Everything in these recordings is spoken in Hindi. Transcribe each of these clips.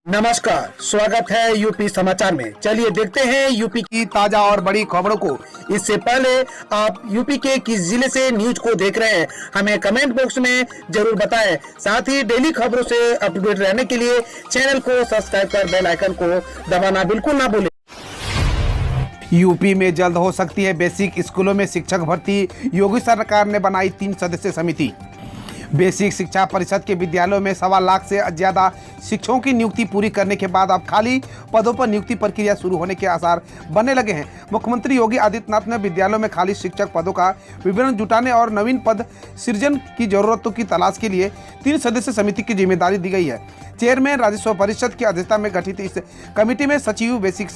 नमस्कार, स्वागत है यूपी समाचार में। चलिए देखते हैं यूपी की ताजा और बड़ी खबरों को। इससे पहले आप यूपी के किस जिले से न्यूज को देख रहे हैं, हमें कमेंट बॉक्स में जरूर बताएं। साथ ही डेली खबरों से अप टू डेट रहने के लिए चैनल को सब्सक्राइब कर बेल आइकन को दबाना बिल्कुल ना भूलें। यूपी में जल्द हो सकती है बेसिक स्कूलों में शिक्षक भर्ती, योगी सरकार ने बनाई 3 सदस्यीय समिति। बेसिक शिक्षा परिषद के विद्यालयों में 1.25 लाख से ज्यादा शिक्षकों की नियुक्ति पूरी करने के बाद अब खाली पदों पर नियुक्ति प्रक्रिया शुरू होने के आसार बनने लगे हैं। मुख्यमंत्री योगी आदित्यनाथ ने विद्यालयों में खाली शिक्षक पदों का विवरण जुटाने और नवीन पद सृजन की जरूरतों की तलाश के लिए 3 सदस्यीय समिति की जिम्मेदारी दी गई है। चेयरमैन राजस्व परिषद की अध्यक्षता में गठित इस कमेटी में सचिव बेसिक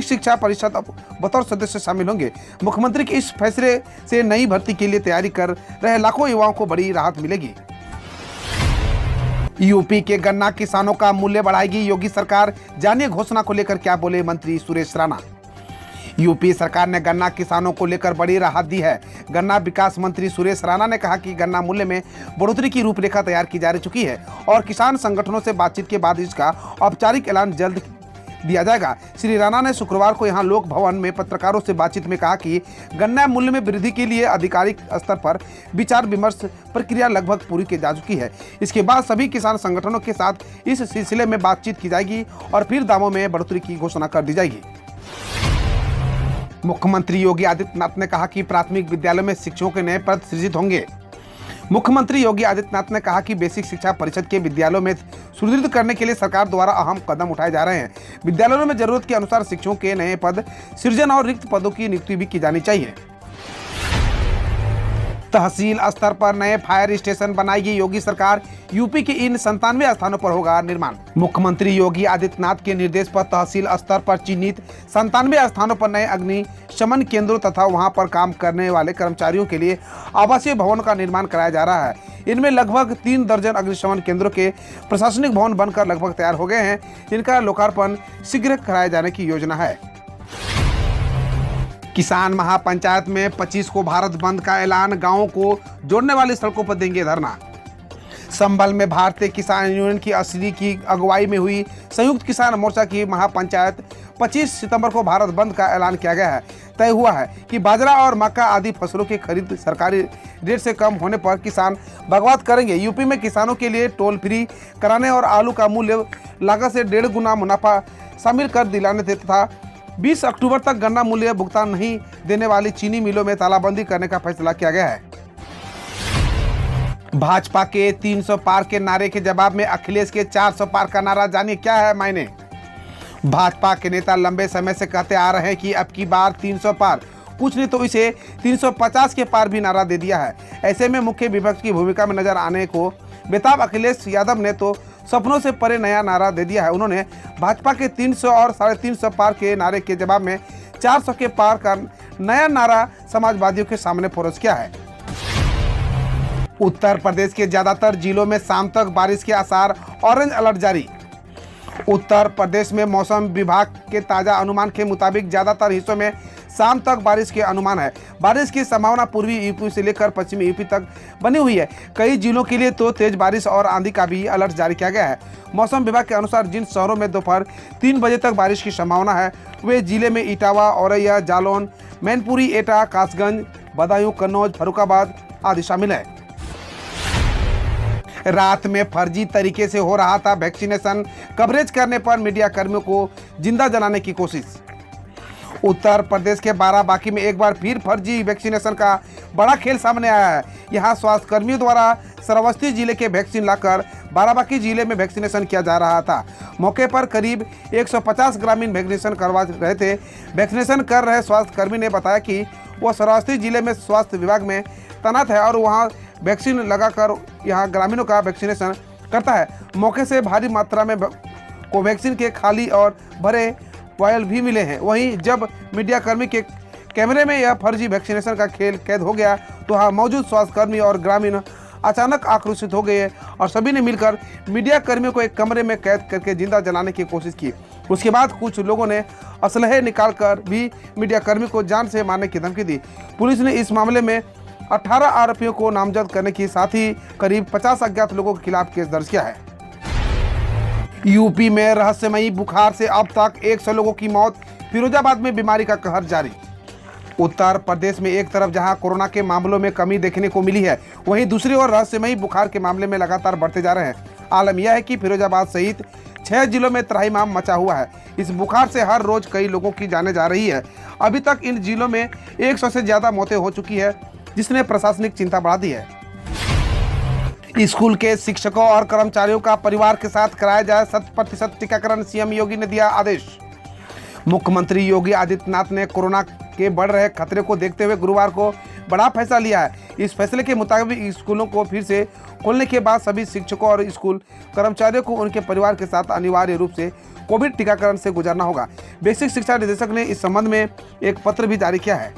शिक्षा परिषद बतौर सदस्य शामिल होंगे। मुख्यमंत्री के इस फैसले से नई भर्ती के लिए तैयारी कर रहे लाखों युवाओं को बड़ी राहत मिलेगी। यूपी के गन्ना किसानों का मूल्य बढ़ाएगी योगी सरकार, जानिए घोषणा को लेकर क्या बोले मंत्री सुरेश राणा। यूपी सरकार ने गन्ना किसानों को लेकर बड़ी राहत दी है। गन्ना विकास मंत्री सुरेश राणा ने कहा कि गन्ना मूल्य में बढ़ोतरी की रूपरेखा तैयार की जा चुकी है और किसान संगठनों से बातचीत के बाद इसका औपचारिक ऐलान जल्द दिया जाएगा। श्री राणा ने शुक्रवार को यहां लोक भवन में पत्रकारों से बातचीत में कहा कि गन्ना मूल्य में वृद्धि के लिए आधिकारिक स्तर पर विचार विमर्श प्रक्रिया लगभग पूरी की जा चुकी है। इसके बाद सभी किसान संगठनों के साथ इस सिलसिले में बातचीत की जाएगी और फिर दामों में बढ़ोतरी की घोषणा कर दी जाएगी। मुख्यमंत्री योगी आदित्यनाथ ने कहा कि प्राथमिक विद्यालयों में शिक्षकों के नए पद सृजित होंगे। मुख्यमंत्री योगी आदित्यनाथ ने कहा कि बेसिक शिक्षा परिषद के विद्यालयों में सुदृढ़ करने के लिए सरकार द्वारा अहम कदम उठाए जा रहे हैं। विद्यालयों में जरूरत के अनुसार शिक्षकों के नए पद सृजन और रिक्त पदों की नियुक्ति भी की जानी चाहिए। तहसील स्तर पर नए फायर स्टेशन बनाएगी योगी सरकार, यूपी के इन 97 स्थानों पर होगा निर्माण। मुख्यमंत्री योगी आदित्यनाथ के निर्देश पर तहसील स्तर पर चिन्हित 97 स्थानों पर नए अग्निशमन केंद्रों तथा वहां पर काम करने वाले कर्मचारियों के लिए आवासीय भवन का निर्माण कराया जा रहा है। इनमें लगभग 3 दर्जन अग्निशमन केंद्रों के प्रशासनिक भवन बनकर लगभग तैयार हो गए हैं, जिनका लोकार्पण शीघ्र कराए जाने की योजना है। किसान महापंचायत में 25 को भारत बंद का ऐलान, गांवों को जोड़ने वाली सड़कों पर देंगे धरना। संभल में भारतीय किसान यूनियन की असली की अगुवाई में हुई संयुक्त किसान मोर्चा की महापंचायत 25 सितंबर को भारत बंद का ऐलान किया गया है। तय हुआ है कि बाजरा और मक्का आदि फसलों की खरीद सरकारी रेट से कम होने पर किसान बगावत करेंगे। यूपी में किसानों के लिए टोल फ्री कराने और आलू का मूल्य लागत से 1.5 गुना मुनाफा शामिल कर दिलाने तथा 20 अक्टूबर तक गन्ना मूल्य भुगतान नहीं देने वाली चीनी मिलों में तालाबंदी करने का फैसला किया गया है। भाजपा के 300 पार के नारे के जवाब में अखिलेश के 400 पार का नारा, जानिए क्या है मायने। भाजपा के नेता लंबे समय से कहते आ रहे हैं कि अब की बार 300 पार, कुछ ने तो इसे 350 के पार भी नारा दे दिया है। ऐसे में मुख्य विपक्ष की भूमिका में नजर आने को बेताब अखिलेश यादव ने तो सपनों से परे नया नारा दे दिया है। उन्होंने भाजपा के 300 और 350 पार के नारे के जवाब में 400 के पार का नया नारा समाजवादियों के सामने परोस किया है। उत्तर प्रदेश के ज्यादातर जिलों में शाम तक बारिश के आसार, ऑरेंज अलर्ट जारी। उत्तर प्रदेश में मौसम विभाग के ताजा अनुमान के मुताबिक ज्यादातर हिस्सों में शाम तक बारिश के अनुमान है। बारिश की संभावना पूर्वी यूपी से लेकर पश्चिमी यूपी तक बनी हुई है। कई जिलों के लिए तो तेज बारिश और आंधी का भी अलर्ट जारी किया गया है। मौसम विभाग के अनुसार जिन शहरों में दोपहर 3 बजे तक बारिश की संभावना है वे जिले में इटावा, औरैया, जालौन, मैनपुरी, एटा, कासगंज, बदायूं, कन्नौज, फर्रुखाबाद आदि शामिल है। रात में फर्जी तरीके से हो रहा था वैक्सीनेशन, कवरेज करने पर मीडिया कर्मियों को जिंदा जलाने की कोशिश। उत्तर प्रदेश के बाराबांकी में एक बार फिर फर्जी वैक्सीनेशन का बड़ा खेल सामने आया है। यहां स्वास्थ्य कर्मियों द्वारा श्रावस्ती जिले के वैक्सीन लाकर बाराबांकी जिले में वैक्सीनेशन किया जा रहा था। मौके पर करीब 150 ग्रामीण वैक्सीनेशन करवा रहे थे। वैक्सीनेशन कर रहे स्वास्थ्य कर्मी ने बताया कि वह श्रावस्ती जिले में स्वास्थ्य विभाग में तैनात है और वहां वैक्सीन लगाकर यहां ग्रामीणों का वैक्सीनेशन करता है। मौके से भारी मात्रा में कोवैक्सीन के खाली और भरे वायल भी मिले हैं। वहीं जब मीडिया कर्मी के कैमरे में यह फर्जी वैक्सीनेशन का खेल कैद हो गया तो वहां मौजूद स्वास्थ्य कर्मी और ग्रामीण अचानक आक्रोशित हो गए और सभी ने मिलकर मीडिया कर्मियों को एक कमरे में कैद करके जिंदा जलाने की कोशिश की। उसके बाद कुछ लोगों ने असलहे निकालकर भी मीडिया कर्मी को जान से मारने की धमकी दी। पुलिस ने इस मामले में 18 आरोपियों को नामजद करने के साथ ही करीब 50 अज्ञात लोगों के खिलाफ केस दर्ज किया है। यूपी में रहस्यमयी बुखार से अब तक 100 लोगों की मौत। फिरोजाबाद में बीमारी का कहर जारी। उत्तर प्रदेश में एक तरफ जहां कोरोना के मामलों में कमी देखने को मिली है, वहीं दूसरी ओर रहस्यमयी बुखार के मामले में लगातार बढ़ते जा रहे हैं। आलम यह है कि फिरोजाबाद सहित 6 जिलों में त्राहिमाम मचा हुआ है। इस बुखार से हर रोज कई लोगों की जाने जा रही है। अभी तक इन जिलों में 100 से ज्यादा मौतें हो चुकी है, जिसने प्रशासनिक चिंता बढ़ा दी है। स्कूल के शिक्षकों और कर्मचारियों का परिवार के साथ कराया जाए 100% टीकाकरण, सीएम योगी ने दिया आदेश। मुख्यमंत्री योगी आदित्यनाथ ने कोरोना के बढ़ रहे खतरे को देखते हुए गुरुवार को बड़ा फैसला लिया है। इस फैसले के मुताबिक स्कूलों को फिर से खोलने के बाद सभी शिक्षकों और स्कूल कर्मचारियों को उनके परिवार के साथ अनिवार्य रूप से कोविड टीकाकरण से गुजरना होगा। बेसिक शिक्षा निदेशक ने इस संबंध में एक पत्र भी जारी किया है।